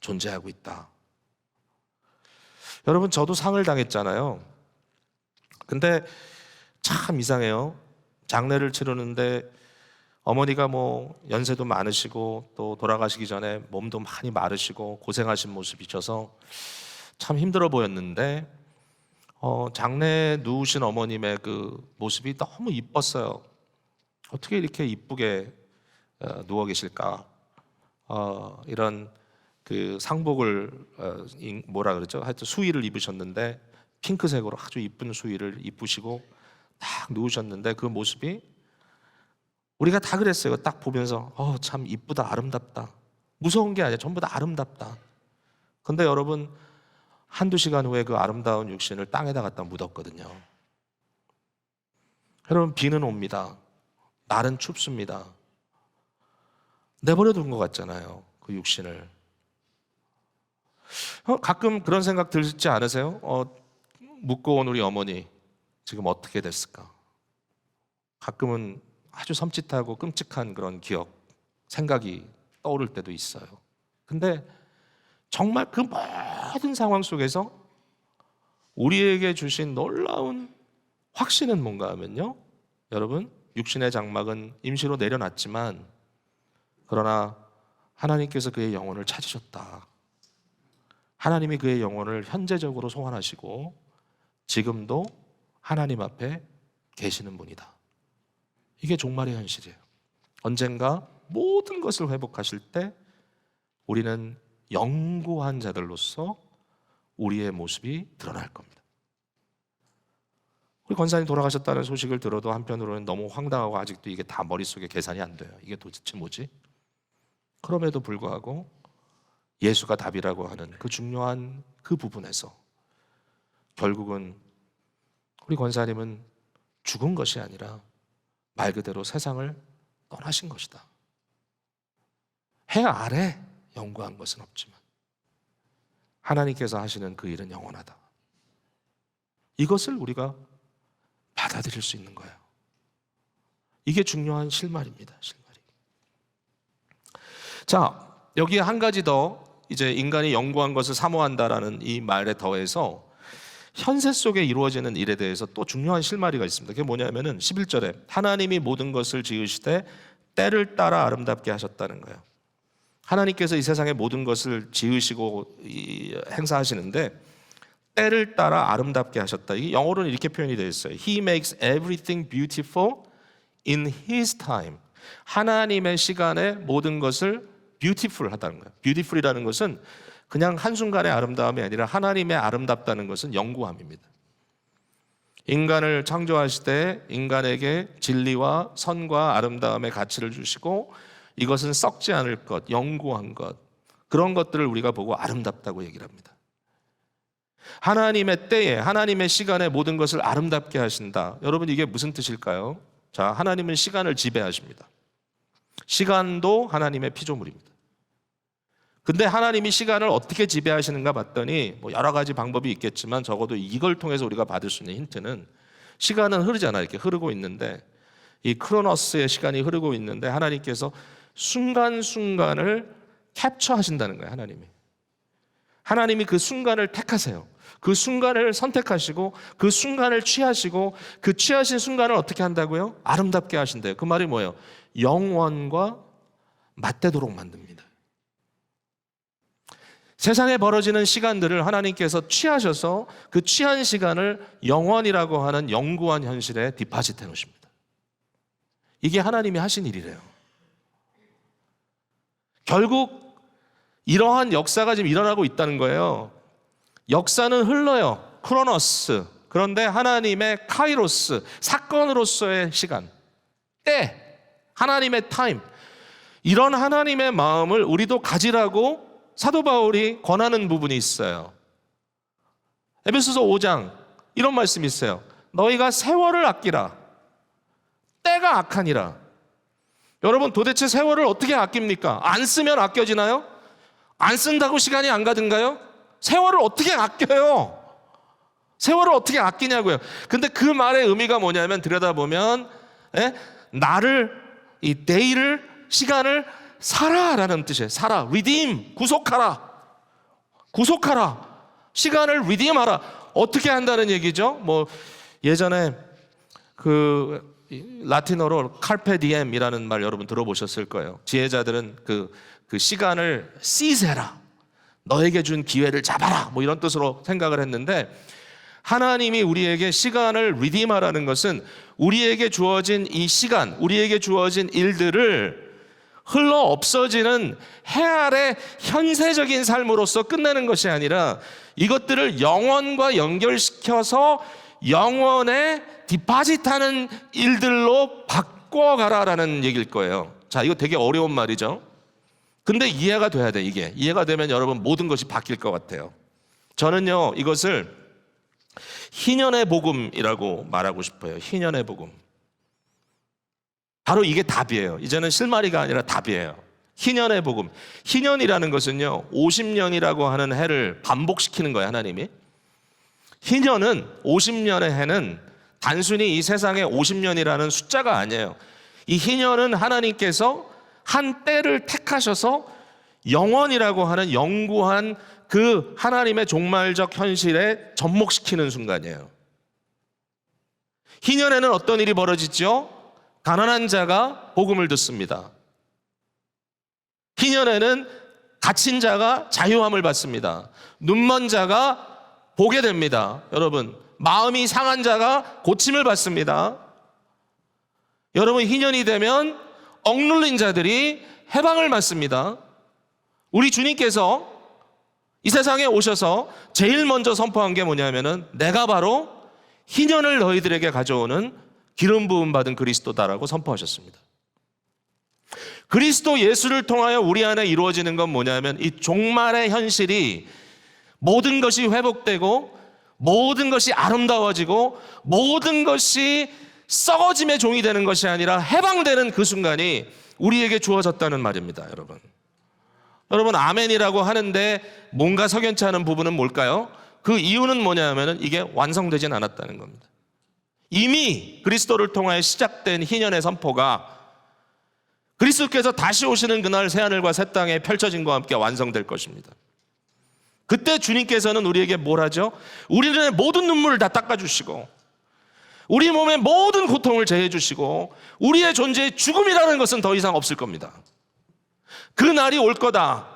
존재하고 있다. 여러분, 저도 상을 당했잖아요. 근데 참 이상해요. 장례를 치르는데 어머니가 뭐 연세도 많으시고 또 돌아가시기 전에 몸도 많이 마르시고 고생하신 모습이셔서 참 힘들어 보였는데 장례에 누우신 어머님의 그 모습이 너무 이뻤어요. 어떻게 이렇게 이쁘게 누워 계실까? 이런 그 상복을 뭐라 그러죠? 하여튼 수의를 입으셨는데 핑크색으로 아주 이쁜 수의를 입으시고 딱 누우셨는데 그 모습이 우리가 다 그랬어요. 딱 보면서 참 이쁘다, 아름답다. 무서운 게 아니라 전부 다 아름답다. 근데 여러분, 한두 시간 후에 그 아름다운 육신을 땅에다 갖다 묻었거든요. 여러분, 비는 옵니다. 날은 춥습니다. 내버려 둔 것 같잖아요, 그 육신을. 가끔 그런 생각 들지 않으세요? 묻고 온 우리 어머니 지금 어떻게 됐을까? 가끔은 아주 섬찟하고 끔찍한 그런 기억, 생각이 떠오를 때도 있어요. 근데 정말 그 모든 상황 속에서 우리에게 주신 놀라운 확신은 뭔가 하면요, 여러분, 육신의 장막은 임시로 내려놨지만 그러나 하나님께서 그의 영혼을 찾으셨다. 하나님이 그의 영혼을 현재적으로 소환하시고 지금도 하나님 앞에 계시는 분이다. 이게 종말의 현실이에요. 언젠가 모든 것을 회복하실 때 우리는 영구한 자들로서 우리의 모습이 드러날 겁니다. 우리 권사님 돌아가셨다는 소식을 들어도 한편으로는 너무 황당하고 아직도 이게 다 머릿속에 계산이 안 돼요. 이게 도대체 뭐지? 그럼에도 불구하고 예수가 답이라고 하는 그 중요한 그 부분에서 결국은 우리 권사님은 죽은 것이 아니라 말 그대로 세상을 떠나신 것이다. 해 아래 영구한 것은 없지만 하나님께서 하시는 그 일은 영원하다. 이것을 우리가 받아들일 수 있는 거예요. 이게 중요한 실말입니다. 실말이. 자, 여기에 한 가지 더, 이제 인간이 영구한 것을 사모한다라는 이 말에 더해서 현세 속에 이루어지는 일에 대해서 또 중요한 실마리가 있습니다. 그게 뭐냐면은 11절에 하나님이 모든 것을 지으시되 때를 따라 아름답게 하셨다는 거예요. 하나님께서 이 세상의 모든 것을 지으시고 행사하시는데 때를 따라 아름답게 하셨다. 이게 영어로는 이렇게 표현이 되어 있어요. He makes everything beautiful in His time. 하나님의 시간에 모든 것을 beautiful 하다는 거예요. beautiful이라는 것은 그냥 한순간의 아름다움이 아니라 하나님의 아름답다는 것은 영구함입니다. 인간을 창조하실 때 인간에게 진리와 선과 아름다움의 가치를 주시고 이것은 썩지 않을 것, 영구한 것, 그런 것들을 우리가 보고 아름답다고 얘기를 합니다. 하나님의 때에, 하나님의 시간에 모든 것을 아름답게 하신다. 여러분, 이게 무슨 뜻일까요? 자, 하나님은 시간을 지배하십니다. 시간도 하나님의 피조물입니다. 근데 하나님이 시간을 어떻게 지배하시는가 봤더니 뭐 여러 가지 방법이 있겠지만 적어도 이걸 통해서 우리가 받을 수 있는 힌트는 시간은 흐르잖아요. 이렇게 흐르고 있는데 이 크로노스의 시간이 흐르고 있는데 하나님께서 순간순간을 캡처하신다는 거예요. 하나님이 그 순간을 택하세요. 그 순간을 선택하시고 그 순간을 취하시고 그 취하신 순간을 어떻게 한다고요? 아름답게 하신대요. 그 말이 뭐예요? 영원과 맞대도록 만듭니다. 세상에 벌어지는 시간들을 하나님께서 취하셔서 그 취한 시간을 영원이라고 하는 영구한 현실에 디파짓해 놓으십니다. 이게 하나님이 하신 일이래요. 결국 이러한 역사가 지금 일어나고 있다는 거예요. 역사는 흘러요. 크로노스. 그런데 하나님의 카이로스, 사건으로서의 시간, 때, 하나님의 타임, 이런 하나님의 마음을 우리도 가지라고 사도 바울이 권하는 부분이 있어요. 에베소서 5장 이런 말씀이 있어요. 너희가 세월을 아끼라. 때가 악하니라. 여러분, 도대체 세월을 어떻게 아낍니까? 안 쓰면 아껴지나요? 안 쓴다고 시간이 안 가든가요? 세월을 어떻게 아껴요? 세월을 어떻게 아끼냐고요. 근데 그 말의 의미가 뭐냐면 들여다보면 나를, 이 day를, 시간을 살아라는 뜻이에요. 살아, redeem, 구속하라. 구속하라. 시간을 redeem하라. 어떻게 한다는 얘기죠? 뭐 예전에 그 라틴어로 carpe diem이라는 말 여러분 들어보셨을 거예요. 지혜자들은 그 시간을 seize해라. 너에게 준 기회를 잡아라. 뭐 이런 뜻으로 생각을 했는데, 하나님이 우리에게 시간을 redeem하라는 것은 우리에게 주어진 이 시간, 우리에게 주어진 일들을 흘러 없어지는 해 아래 현세적인 삶으로서 끝내는 것이 아니라 이것들을 영원과 연결시켜서 영원에 디파짓하는 일들로 바꿔가라라는 얘기일 거예요. 자, 이거 되게 어려운 말이죠. 근데 이해가 돼야 돼. 이게 이해가 되면 여러분 모든 것이 바뀔 것 같아요. 저는요, 이것을 희년의 복음이라고 말하고 싶어요. 희년의 복음. 바로 이게 답이에요. 이제는 실마리가 아니라 답이에요. 희년의 복음. 희년이라는 것은요, 50년이라고 하는 해를 반복시키는 거예요, 하나님이. 희년은 50년의 해는 단순히 이 세상에 50년이라는 숫자가 아니에요. 이 희년은 하나님께서 한 때를 택하셔서 영원이라고 하는 영구한 그 하나님의 종말적 현실에 접목시키는 순간이에요. 희년에는 어떤 일이 벌어지죠? 가난한 자가 복음을 듣습니다. 희년에는 갇힌 자가 자유함을 받습니다. 눈먼 자가 보게 됩니다. 여러분, 마음이 상한 자가 고침을 받습니다. 여러분, 희년이 되면 억눌린 자들이 해방을 받습니다. 우리 주님께서 이 세상에 오셔서 제일 먼저 선포한 게 뭐냐면은 내가 바로 희년을 너희들에게 가져오는 기름 부음 받은 그리스도다라고 선포하셨습니다. 그리스도 예수를 통하여 우리 안에 이루어지는 건 뭐냐면 이 종말의 현실이 모든 것이 회복되고 모든 것이 아름다워지고 모든 것이 썩어짐의 종이 되는 것이 아니라 해방되는 그 순간이 우리에게 주어졌다는 말입니다. 여러분, 아멘이라고 하는데 뭔가 석연치 않은 부분은 뭘까요? 그 이유는 뭐냐면 이게 완성되진 않았다는 겁니다. 이미 그리스도를 통하여 시작된 희년의 선포가 그리스도께서 다시 오시는 그날 새하늘과 새 땅에 펼쳐진 것과 함께 완성될 것입니다. 그때 주님께서는 우리에게 뭘 하죠? 우리의 모든 눈물을 다 닦아주시고 우리 몸의 모든 고통을 제해주시고 우리의 존재에 죽음이라는 것은 더 이상 없을 겁니다. 그 날이 올 거다.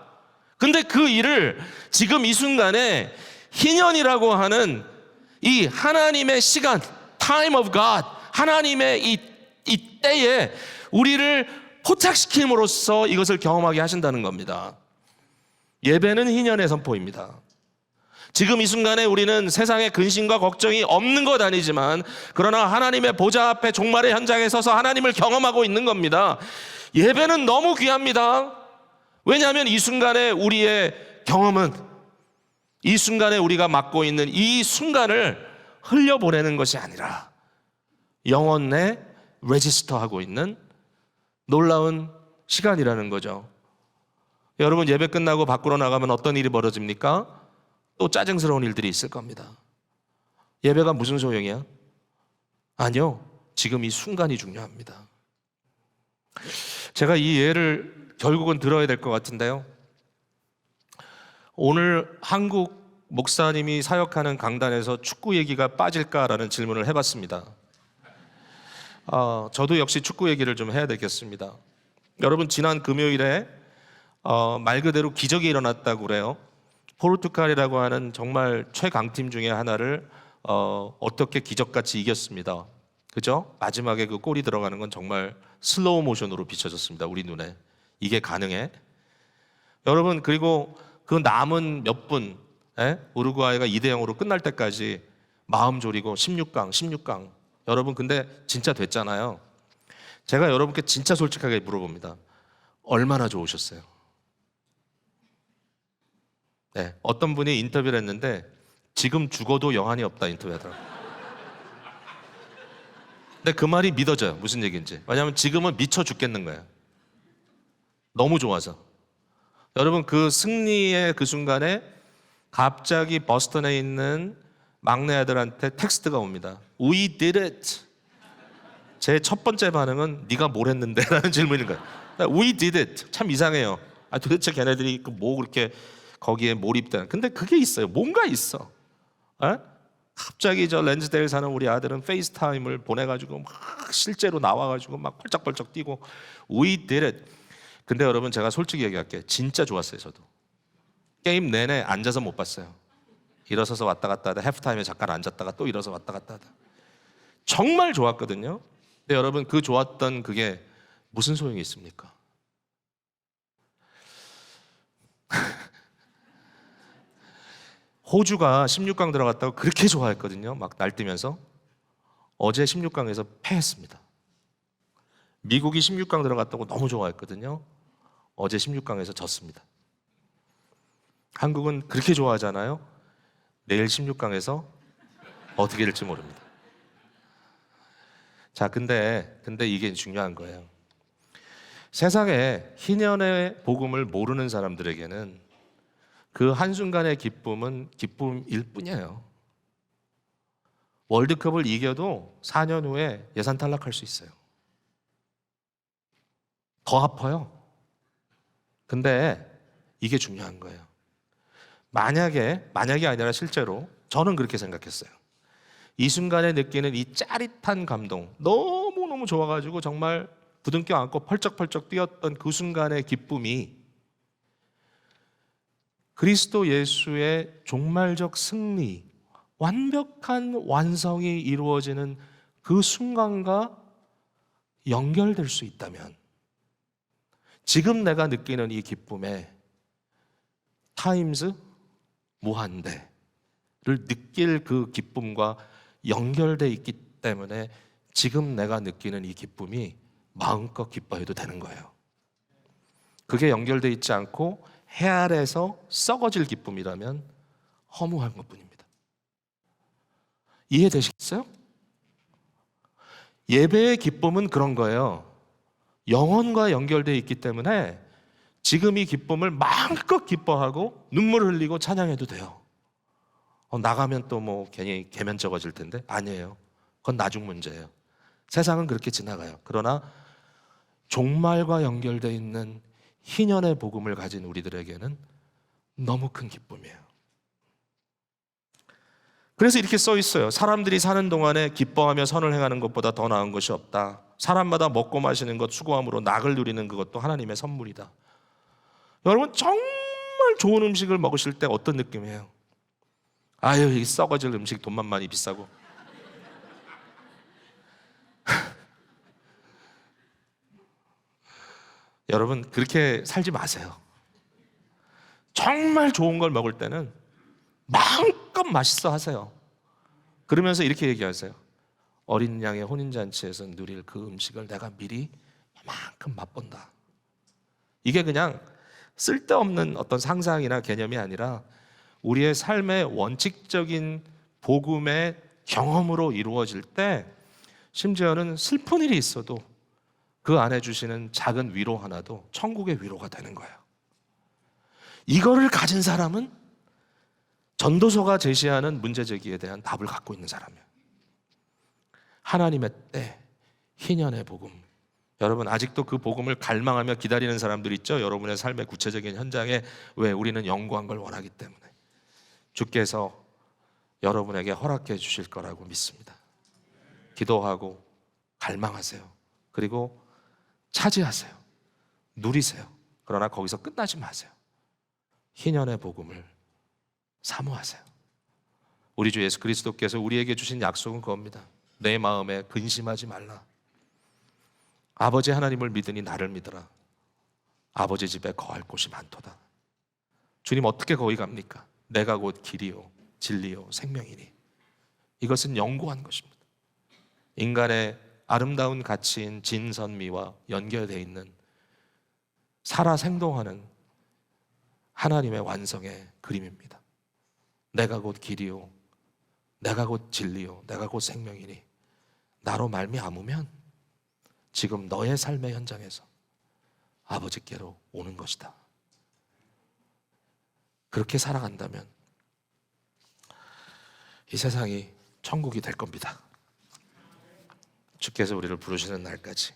근데 그 일을 지금 이 순간에 희년이라고 하는 이 하나님의 시간, time of God, 하나님의 이 때에 우리를 포착시킴으로써 이것을 경험하게 하신다는 겁니다. 예배는 희년의 선포입니다. 지금 이 순간에 우리는 세상에 근심과 걱정이 없는 것 아니지만 그러나 하나님의 보좌 앞에 종말의 현장에 서서 하나님을 경험하고 있는 겁니다. 예배는 너무 귀합니다. 왜냐하면 이 순간에 우리의 경험은 이 순간에 우리가 맡고 있는 이 순간을 흘려보내는 것이 아니라 영혼에 레지스터하고 있는 놀라운 시간이라는 거죠. 여러분, 예배 끝나고 밖으로 나가면 어떤 일이 벌어집니까? 또 짜증스러운 일들이 있을 겁니다. 예배가 무슨 소용이야? 아니요, 지금 이 순간이 중요합니다. 제가 이 예를 결국은 들어야 될 것 같은데요, 오늘 한국 목사님이 사역하는 강단에서 축구 얘기가 빠질까라는 질문을 해봤습니다. 저도 역시 축구 얘기를 좀 해야 되겠습니다. 여러분, 지난 금요일에 말 그대로 기적이 일어났다고 그래요. 포르투갈이라고 하는 정말 최강팀 중에 하나를 어떻게 기적같이 이겼습니다. 그죠? 마지막에 그 골이 들어가는 건 정말 슬로우 모션으로 비춰졌습니다. 우리 눈에. 이게 가능해? 여러분, 그리고 그 남은 몇 분, 우루과이가 2대0으로 끝날 때까지 마음 졸이고 16강. 여러분, 근데 진짜 됐잖아요. 제가 여러분께 진짜 솔직하게 물어봅니다. 얼마나 좋으셨어요? 네, 어떤 분이 인터뷰를 했는데 지금 죽어도 영한이 없다 인터뷰하더라고요. 근데 그 말이 믿어져요. 무슨 얘기인지. 왜냐하면 지금은 미쳐 죽겠는 거예요. 너무 좋아서. 여러분, 그 승리의 그 순간에 갑자기 버스턴에 있는 막내 아들한테 텍스트가 옵니다. We did it. 제 첫 번째 반응은 네가 뭘 했는데? 라는 질문인 거예요. We did it. 참 이상해요. 도대체 걔네들이 뭐 그렇게 거기에 몰입된. 근데 그게 있어요. 뭔가 있어. 에? 갑자기 저 랜즈데일 사는 우리 아들은 페이스타임을 보내가지고 막 실제로 나와가지고 막 펄쩍펄쩍 뛰고 We did it. 근데 여러분, 제가 솔직히 얘기할게요. 진짜 좋았어요. 저도 게임 내내 앉아서 못 봤어요. 일어서서 왔다 갔다 하다 해프타임에 잠깐 앉았다가 또 일어서 왔다 갔다 하다. 정말 좋았거든요. 근데 여러분, 그 좋았던 그게 무슨 소용이 있습니까? 호주가 16강 들어갔다고 그렇게 좋아했거든요. 막 날뛰면서. 어제 16강에서 패했습니다. 미국이 16강 들어갔다고 너무 좋아했거든요. 어제 16강에서 졌습니다. 한국은 그렇게 좋아하잖아요. 내일 16강에서 어떻게 될지 모릅니다. 자, 근데 이게 중요한 거예요. 세상에 희년의 복음을 모르는 사람들에게는 그 한순간의 기쁨은 기쁨일 뿐이에요. 월드컵을 이겨도 4년 후에 예산 탈락할 수 있어요. 더 아파요. 근데 이게 중요한 거예요. 만약이 아니라 실제로 저는 그렇게 생각했어요. 이 순간에 느끼는 이 짜릿한 감동, 너무너무 좋아가지고 정말 부둥켜 안고 펄쩍펄쩍 뛰었던 그 순간의 기쁨이 그리스도 예수의 종말적 승리, 완벽한 완성이 이루어지는 그 순간과 연결될 수 있다면 지금 내가 느끼는 이 기쁨에 타임즈 무한대를 느낄 그 기쁨과 연결되어 있기 때문에 지금 내가 느끼는 이 기쁨이 마음껏 기뻐해도 되는 거예요. 그게 연결되어 있지 않고 해 아래에서 썩어질 기쁨이라면 허무한 것뿐입니다. 이해되시겠어요? 예배의 기쁨은 그런 거예요. 영혼과 연결되어 있기 때문에 지금 이 기쁨을 마음껏 기뻐하고 눈물 흘리고 찬양해도 돼요. 나가면 또 뭐 괜히 계면 적어질 텐데 아니에요. 그건 나중 문제예요. 세상은 그렇게 지나가요. 그러나 종말과 연결되어 있는 희년의 복음을 가진 우리들에게는 너무 큰 기쁨이에요. 그래서 이렇게 써 있어요. 사람들이 사는 동안에 기뻐하며 선을 행하는 것보다 더 나은 것이 없다. 사람마다 먹고 마시는 것, 수고함으로 낙을 누리는 그것도 하나님의 선물이다. 여러분, 정말 좋은 음식을 먹으실 때 어떤 느낌이에요? 아유, 이 썩어질 음식 돈만 많이 비싸고. 여러분, 그렇게 살지 마세요. 정말 좋은 걸 먹을 때는 마음껏 맛있어 하세요. 그러면서 이렇게 얘기하세요. 어린 양의 혼인잔치에서 누릴 그 음식을 내가 미리 이만큼 맛본다. 이게 그냥 쓸데없는 어떤 상상이나 개념이 아니라 우리의 삶의 원칙적인 복음의 경험으로 이루어질 때 심지어는 슬픈 일이 있어도 그 안에 주시는 작은 위로 하나도 천국의 위로가 되는 거예요. 이거를 가진 사람은 전도서가 제시하는 문제제기에 대한 답을 갖고 있는 사람이에요. 하나님의 때, 희년의 복음. 여러분, 아직도 그 복음을 갈망하며 기다리는 사람들 있죠? 여러분의 삶의 구체적인 현장에. 왜? 우리는 영구한 걸 원하기 때문에. 주께서 여러분에게 허락해 주실 거라고 믿습니다. 기도하고 갈망하세요. 그리고 차지하세요. 누리세요. 그러나 거기서 끝나지 마세요. 희년의 복음을 사모하세요. 우리 주 예수 그리스도께서 우리에게 주신 약속은 그겁니다. 내 마음에 근심하지 말라. 아버지 하나님을 믿으니 나를 믿어라. 아버지 집에 거할 곳이 많도다. 주님, 어떻게 거기 갑니까? 내가 곧 길이요 진리요 생명이니. 이것은 영구한 것입니다. 인간의 아름다운 가치인 진선미와 연결되어 있는 살아 생동하는 하나님의 완성의 그림입니다. 내가 곧 길이요 내가 곧 진리요 내가 곧 생명이니 나로 말미암으면 지금 너의 삶의 현장에서 아버지께로 오는 것이다. 그렇게 살아간다면 이 세상이 천국이 될 겁니다. 주께서 우리를 부르시는 날까지